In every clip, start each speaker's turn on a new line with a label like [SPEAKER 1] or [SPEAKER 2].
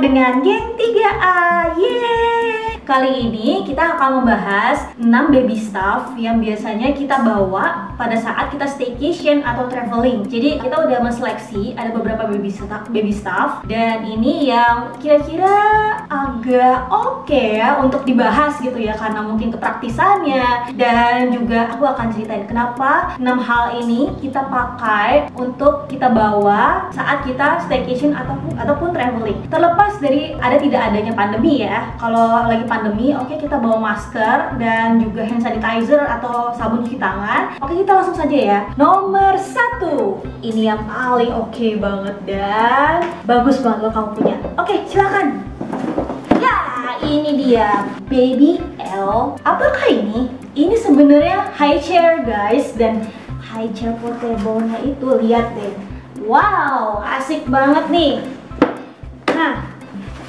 [SPEAKER 1] dengan geng 3A. Yeay! Kali ini kita akan membahas 6 baby stuff yang biasanya kita bawa pada saat kita staycation atau traveling. Jadi kita udah menseleksi ada beberapa baby stuff dan ini yang kira-kira agak oke ya untuk dibahas gitu ya, karena mungkin kepraktisannya, dan juga aku akan ceritain kenapa 6 hal ini kita pakai untuk kita bawa saat kita staycation ataupun traveling. Terlepas dari ada tidak adanya pandemi ya. Kalau lagi pandemi, oke, kita bawa masker dan juga hand sanitizer atau sabun cuci tangan. Oke, kita langsung saja ya. Nomor 1, ini yang paling oke banget dan bagus banget lo kamu punya. Oke, silakan. Ya, ini dia Baby L. Apakah ini? Ini sebenarnya high chair guys, dan high chair portable-nya itu lihat deh. Wow, asik banget nih. Nah,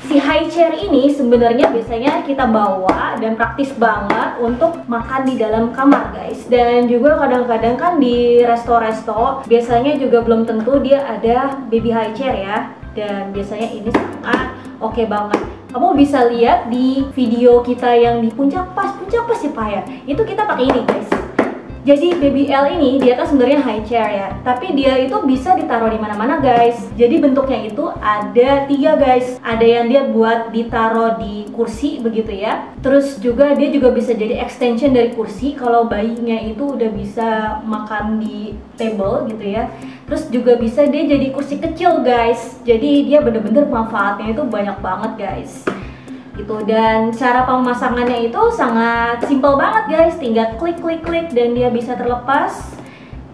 [SPEAKER 1] si high chair ini sebenarnya biasanya kita bawa dan praktis banget untuk makan di dalam kamar guys. Dan juga kadang-kadang kan di resto-resto biasanya juga belum tentu dia ada baby high chair ya. Dan biasanya ini sangat oke banget. Kamu bisa lihat di video kita yang di puncak pas ya Pak ya. Itu kita pakai ini guys. Jadi Baby L ini dia kan sebenarnya high chair ya, tapi dia itu bisa ditaruh di mana-mana guys. Jadi bentuknya itu ada 3 guys. Ada yang dia buat ditaruh di kursi begitu ya. Terus juga dia juga bisa jadi extension dari kursi kalau bayinya itu udah bisa makan di table gitu ya. Terus juga bisa dia jadi kursi kecil guys. Jadi dia bener-bener manfaatnya itu banyak banget guys. Gitu. Dan cara pemasangannya itu sangat simple banget guys, tinggal klik dan dia bisa terlepas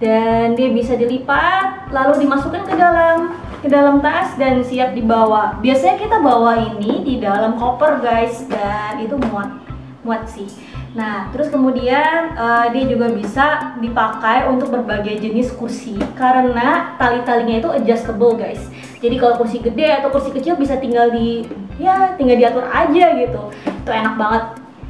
[SPEAKER 1] dan dia bisa dilipat lalu dimasukkan ke dalam tas dan siap dibawa. Biasanya kita bawa ini di dalam koper guys, dan itu muat sih. Nah, terus kemudian dia juga bisa dipakai untuk berbagai jenis kursi karena tali-talinya itu adjustable guys. Jadi kalau kursi gede atau kursi kecil bisa tinggal diatur aja gitu. Itu enak banget.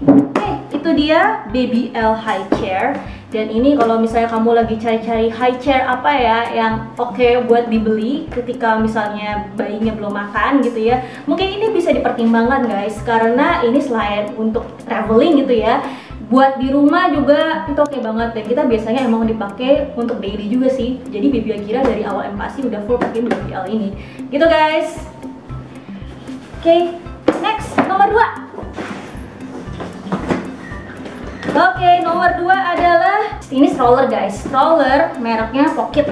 [SPEAKER 1] Oke, itu dia Baby L high chair. Dan ini kalau misalnya kamu lagi cari-cari high chair apa ya yang oke buat dibeli ketika misalnya bayinya belum makan gitu ya, mungkin ini bisa dipertimbangkan guys, karena ini selain untuk traveling gitu ya, buat di rumah juga itu oke banget. Dan kita biasanya emang dipakai untuk daily juga sih. Jadi Baby Akira dari awal pasti udah full pakai Baby L ini gitu guys. Oke, next nomor 2. Oke, nomor 2 adalah ini stroller guys. Stroller mereknya Pocket.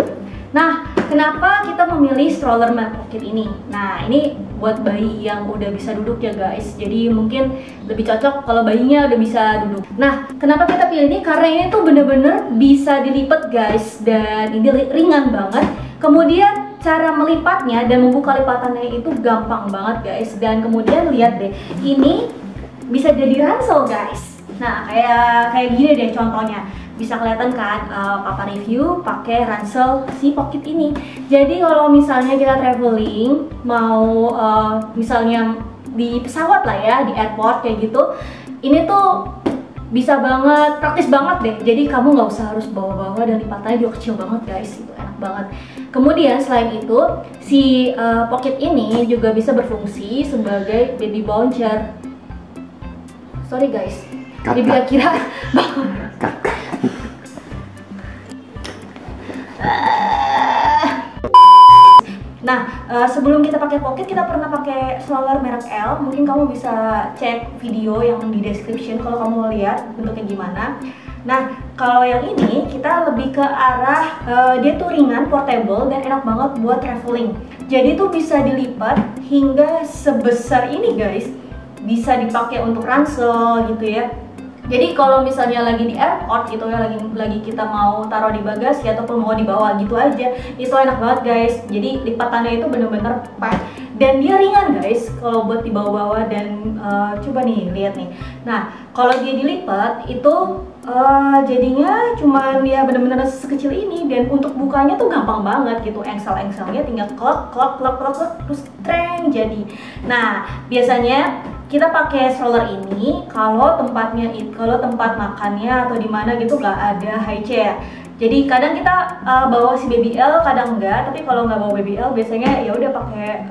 [SPEAKER 1] Nah, kenapa kita memilih stroller merek Pocket ini? Nah, ini buat bayi yang udah bisa duduk ya guys. Jadi mungkin lebih cocok kalau bayinya udah bisa duduk. Nah, kenapa kita pilih ini? Karena ini tuh bener-bener bisa dilipat guys, dan ini ringan banget. Kemudian cara melipatnya dan membuka lipatannya itu gampang banget guys. Dan kemudian lihat deh, ini bisa jadi ransel guys. Nah, kayak gini deh contohnya. Bisa kelihatan kan papa review pakai ransel si Pocket ini. Jadi kalau misalnya kita traveling mau misalnya di pesawat lah ya, di airport kayak gitu, ini tuh bisa banget, praktis banget deh. Jadi kamu nggak usah harus bawa-bawa, dan lipatannya juga kecil banget guys. Itu enak banget. Kemudian selain itu si Pocket ini juga bisa berfungsi sebagai baby bouncer. Sorry guys, Baby Akira Nah, sebelum kita pakai Pocket, kita pernah pakai stroller merek L. Mungkin kamu bisa cek video yang di description kalau kamu mau lihat bentuknya gimana. Nah, kalau yang ini kita lebih ke arah dia tuh ringan, portable, dan enak banget buat traveling. Jadi tuh bisa dilipat hingga sebesar ini guys. Bisa dipakai untuk ransel gitu ya. Jadi kalau misalnya lagi di airport gitu ya, lagi kita mau taruh di bagasi ataupun mau dibawa gitu aja, itu enak banget guys. Jadi lipatannya itu bener-bener pas dan dia ringan guys kalau buat dibawa-bawa. Dan coba nih lihat nih. Nah, kalau dia dilipat itu jadinya cuman ya bener-bener sekecil ini, dan untuk bukanya tuh gampang banget gitu. Engsel-engselnya tinggal klok terus treng jadi. Nah, biasanya kita pakai stroller ini kalau tempat makannya atau di mana gitu nggak ada high chair. Jadi kadang kita bawa si baby L, kadang enggak. Tapi kalau nggak bawa baby L, biasanya ya udah pakai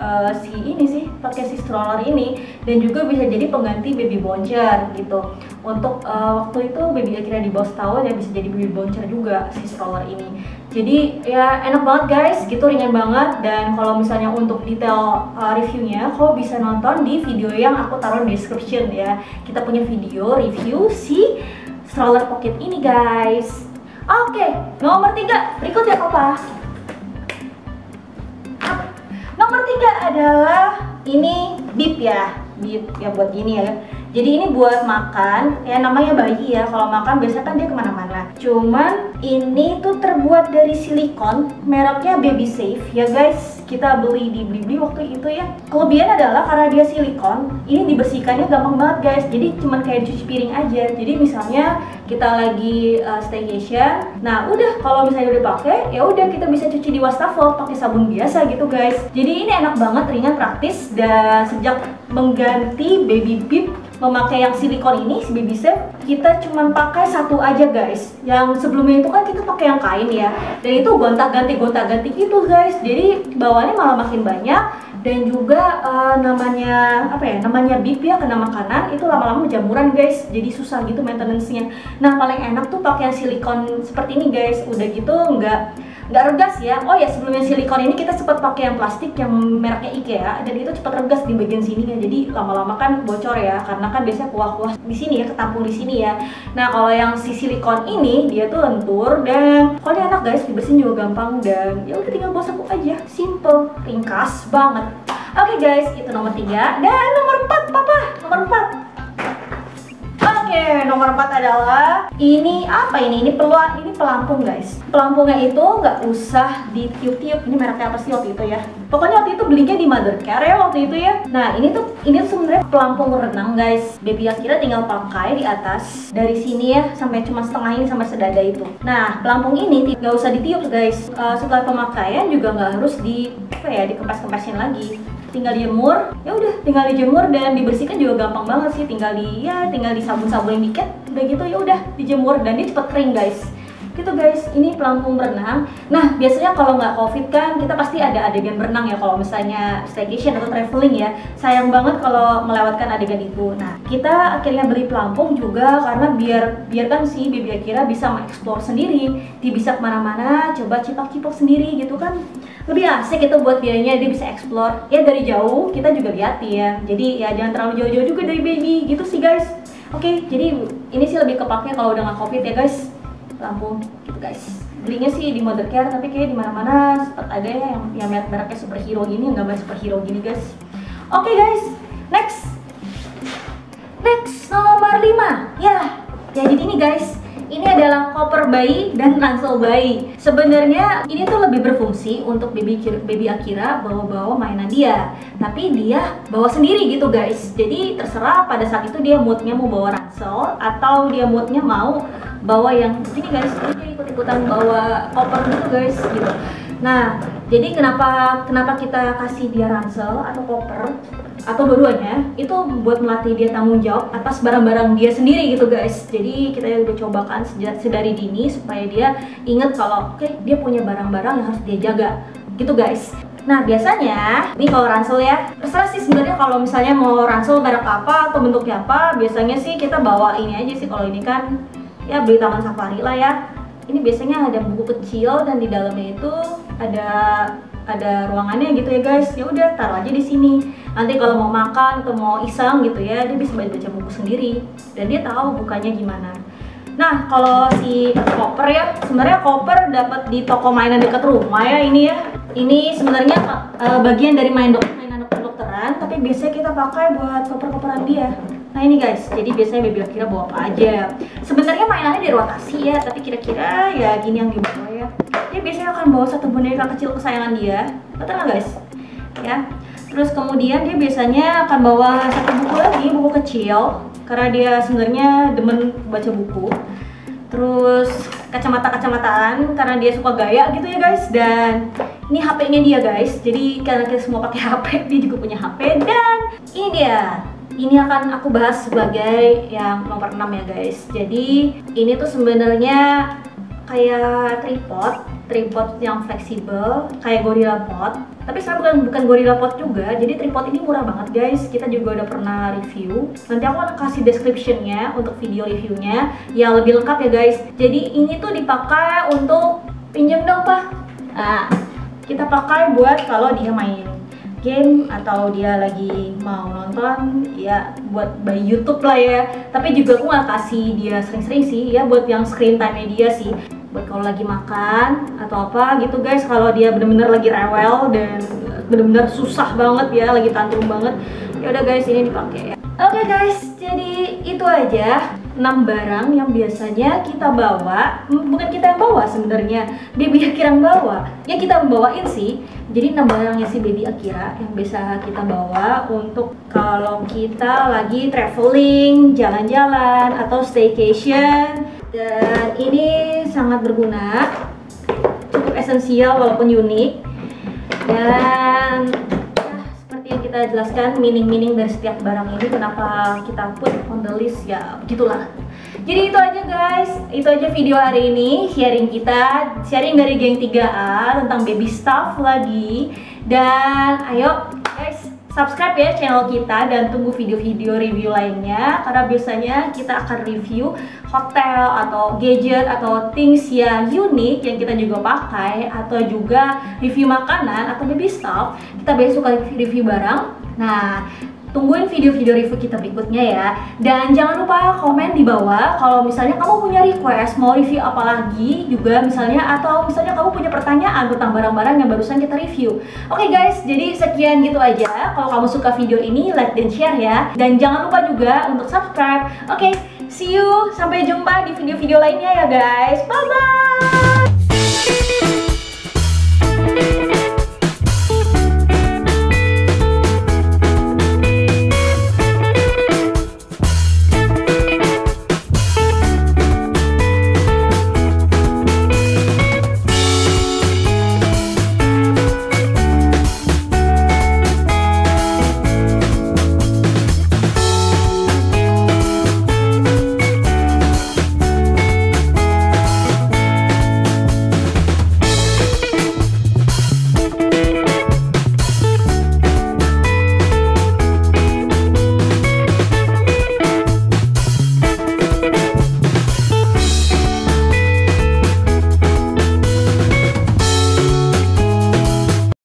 [SPEAKER 1] pakai si stroller ini. Dan juga bisa jadi pengganti baby boncer gitu. Untuk waktu itu baby akhirnya di bawah setahun ya, bisa jadi baby boncer juga si stroller ini. Jadi ya enak banget guys, gitu, ringan banget. Dan kalau misalnya untuk detail reviewnya, kau bisa nonton di video yang aku taruh di description ya. Kita punya video review si stroller pocket ini guys. Oke, nomor 3 berikutnya apa? Nomor 3 adalah ini bib ya buat gini ya. Jadi ini buat makan, ya namanya bayi ya. Kalau makan biasanya kan dia kemana-mana. Cuman ini tuh terbuat dari silikon, mereknya Baby Safe ya guys. Kita beli di Blibli waktu itu ya. Kelebihan adalah karena dia silikon, ini dibersihkannya gampang banget guys. Jadi cuman kayak cuci piring aja. Jadi misalnya kita lagi staycation, nah udah kalau misalnya udah pakai, ya udah kita bisa cuci di wastafel pakai sabun biasa gitu guys. Jadi ini enak banget, ringan, praktis. Dan sejak mengganti baby bib memakai yang silikon ini, si Baby Safe, kita cuma pakai satu aja guys. Yang sebelumnya itu kan kita pakai yang kain ya, dan itu gonta-ganti gitu guys. Jadi bawaannya malah makin banyak. Dan juga namanya bib ya, kena makanan itu lama-lama jamuran guys. Jadi susah gitu maintenance-nya. Nah paling enak tuh pakai yang silikon seperti ini guys. Udah gitu nggak regas ya. Oh ya, sebelumnya silikon ini kita sempat pakai yang plastik yang mereknya IKEA, dan itu cepat regas di bagian sininya. Jadi lama-lama kan bocor ya, karena kan biasanya kuah-kuah di sini ya, ketampung di sini ya. Nah kalau yang si silikon ini dia tuh lentur, dan pokoknya enak guys, dibersihin juga gampang. Dan ya udah tinggal bawa sapu aja, simple, ringkas banget. Oke guys, itu nomor 3. Dan nomor 4 papa, nomor 4. Oke, nomor 4 adalah ini apa ini? Ini pelampung guys. Pelampungnya itu nggak usah ditiup-tiup. Ini mereknya apa sih waktu itu ya? Pokoknya waktu itu belinya di Mothercare ya waktu itu ya. Nah ini tuh sebenarnya pelampung renang guys. Baby Akira tinggal pakai di atas dari sini ya, sampai cuma setengah ini, sampai sedada itu. Nah pelampung ini nggak usah ditiup guys. Setelah pemakaian juga nggak harus dikempas-kempasin lagi. Tinggal dijemur, ya udah tinggal dijemur dan dibersihkan juga gampang banget sih. Tinggal disabun-sabunin dikit, udah gitu ya udah dijemur dan dia cepet kering guys. Gitu guys, ini pelampung berenang. Nah biasanya kalau nggak covid kan kita pasti ada adegan berenang ya kalau misalnya staycation atau traveling ya. Sayang banget kalau melewatkan adegan itu. Nah kita akhirnya beli pelampung juga karena biarkan si Baby Akira bisa mengeksplor sendiri. Dia bisa kemana-mana, coba cipak-cipak sendiri gitu kan. Lebih asik itu buat dia bisa explore ya, dari jauh kita juga liatin. Jadi ya jangan terlalu jauh-jauh juga dari baby gitu sih guys. Oke, jadi ini sih lebih kepake kalau udah nggak covid ya guys, pelampung gitu guys. Belinya sih di Mothercare, tapi kayak di mana-mana sempat ada ya yang mereknya superhero gini, yang gambar superhero gini guys. Oke guys, next nomor 5 ya. Jadi ini guys, ini adalah koper bayi dan ransel bayi. Sebenarnya ini tuh lebih berfungsi untuk baby Akira bawa-bawa mainan dia, tapi dia bawa sendiri gitu guys. Jadi terserah pada saat itu dia moodnya mau bawa ransel atau dia moodnya mau bawa yang begini guys. Dia ikut-ikutan bawa koper gitu guys gitu. Nah jadi kenapa kita kasih dia ransel atau koper atau dua-duanya, itu buat melatih dia tanggung jawab atas barang-barang dia sendiri gitu guys. Jadi kita udah cobakan sedari dini supaya dia inget kalau dia punya barang-barang yang harus dia jaga gitu guys. Nah biasanya ini kalau ransel ya, terserah sih sebenarnya kalau misalnya mau ransel merek apa atau bentuknya apa. Biasanya sih kita bawa ini aja sih. Kalau ini kan ya beli Taman Safari lah ya. Ini biasanya ada buku kecil dan di dalamnya itu ada ruangannya gitu ya guys. Ya udah taruh aja di sini. Nanti kalau mau makan atau mau iseng gitu ya, dia bisa baca buku sendiri dan dia tahu bukanya gimana. Nah kalau si koper ya, sebenarnya koper dapat di toko mainan dekat rumah ya ini ya. Ini sebenarnya bagian dari mainan dokter-dokteran, tapi biasanya kita pakai buat koper-koperan dia. Nah ini guys, jadi biasanya Baby Akira bawa apa aja. Sebenarnya mainannya dirotasi ya, tapi kira-kira ya gini yang dibawa ya. Dia biasanya akan bawa satu boneka kecil kesayangan dia, betul nggak guys? Ya. Terus kemudian dia biasanya akan bawa satu buku lagi, buku kecil, karena dia sebenarnya demen baca buku. Terus kacamata-kacamataan karena dia suka gaya gitu ya guys. Dan ini HP-nya dia guys. Jadi karena kita semua pakai HP, dia juga punya HP. Dan ini dia. Ini akan aku bahas sebagai yang nomor 6 ya guys. Jadi ini tuh sebenarnya kayak tripod yang fleksibel kayak Gorilla Pod. Tapi sekarang bukan Gorilla Pod juga. Jadi tripod ini murah banget guys. Kita juga udah pernah review. Nanti aku akan kasih description-nya untuk video reviewnya ya lebih lengkap ya guys. Jadi ini tuh dipakai untuk pinjam dong Pak. Nah, kita pakai buat kalau dia main game atau dia lagi mau nonton ya buat by YouTube lah ya. Tapi juga aku nggak kasih dia sering-sering sih ya, buat yang screen time dia sih, buat kalau lagi makan atau apa gitu guys. Kalau dia bener-bener lagi rewel dan bener-bener susah banget ya, lagi tantrum banget, ya udah guys ini dipakai ya. Oke guys, jadi itu aja 6 barang yang biasanya kita bawa. Bukan kita yang bawa sebenarnya, Baby Akira yang bawa. Ya kita bawain sih. Jadi 6 barangnya si Baby Akira yang biasa kita bawa untuk kalau kita lagi traveling, jalan-jalan atau staycation. Dan ini sangat berguna, cukup esensial walaupun unik. Dan seperti yang kita jelaskan meaning-meaning dari setiap barang ini, kenapa kita put on the list ya begitulah. Jadi itu aja guys, itu aja video hari ini, sharing dari geng 3A tentang baby stuff lagi. Dan ayo guys, subscribe ya channel kita dan tunggu video-video review lainnya, karena biasanya kita akan review hotel atau gadget atau things yang unik yang kita juga pakai, atau juga review makanan atau baby stuff. Kita biasa suka review barang. Nah, tungguin video-video review kita berikutnya ya. Dan jangan lupa komen di bawah kalau misalnya kamu punya request mau review apa lagi juga misalnya, atau misalnya kamu punya pertanyaan tentang barang-barang yang barusan kita review. Oke guys, jadi sekian gitu aja. Kalau kamu suka video ini, like dan share ya. Dan jangan lupa juga untuk subscribe. Oke, see you, sampai jumpa di video-video lainnya ya guys. Bye bye.